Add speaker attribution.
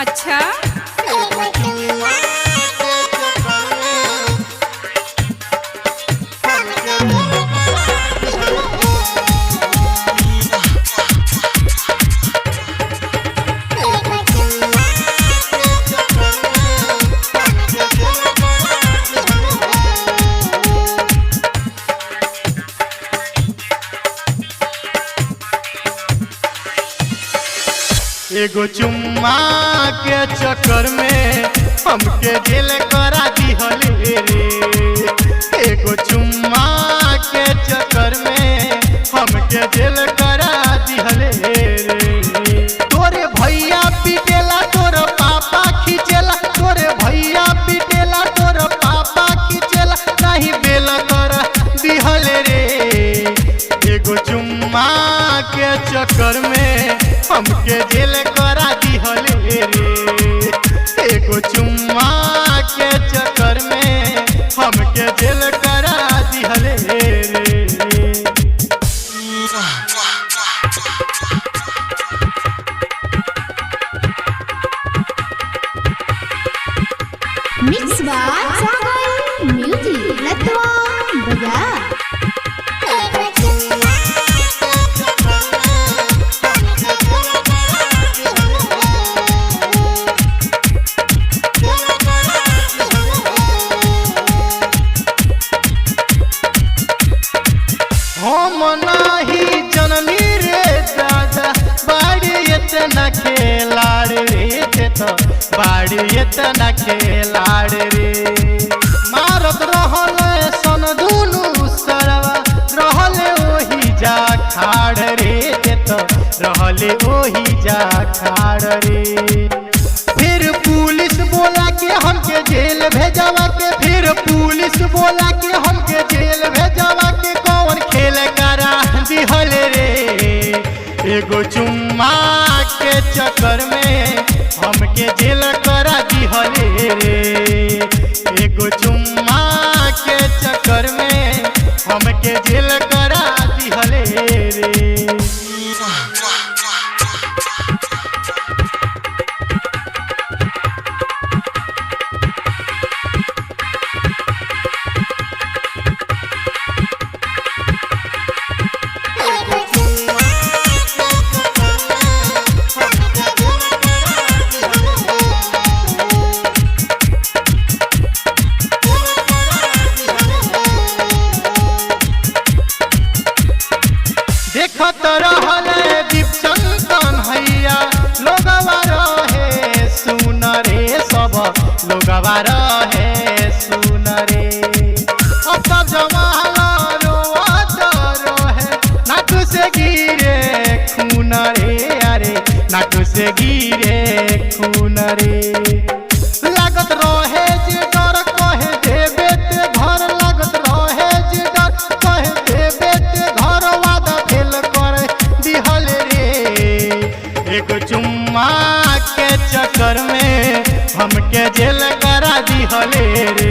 Speaker 1: अच्छा
Speaker 2: एगो चुम्मा के चक्कर में हमके जेल करा दिहले रे। एगो चुम्मा के चक्कर में हमके जेल करा दिहले रे। तोरे भैया पिटेला तोर पापा खींचेला, तोरे भैया पिटेला तोर पापा खींचेला, नहीं बेल कर दिहले रे। एगो चुम्मा के चक्कर में हमके जेल करा दिहले रे। एगो चुम्मा के चक्कर में हमके जेल करा दिहले रे।
Speaker 3: मिक्स बाय सागर म्यूजिक लतवा बजा।
Speaker 2: हम नाही जननी रे दादा बाड़ी इतना खेलाड़ रे, तो बाड़ी इतना खेलाड़ रे। मारत रहल सन दुनु सरवा रहले ओही जा खाड़ रे, तो रहले ओही जा खाड़ रे। फिर पुलिस बोला के हमके जेल भेजवा के, फिर पुलिस बोला के हमके जेल भेजवा के, कौन खेल करा दिहले रे। एगो चुम्मा के चक्कर में हमके जेल करा दिहले रे। एगो चुम्मा के चक्कर में हमके जेल करा दिहले रे। देखत रहल दीपचंदन हैया लोगवा रहे सुन रे, सब लोगवा रहे सुन रे। अब सब जमाना रोवत रहे, नाक से गिरे खून रे, अरे नाक से गिरे खून रे। लागत रहे जे डर कहे देबे ते घर, लागत रहे जे डर कहे देबे ते घर, वादा फेल कर दिहले रे। एगो चुम्मा के चक्कर में हमके जेल करा दिहले रे।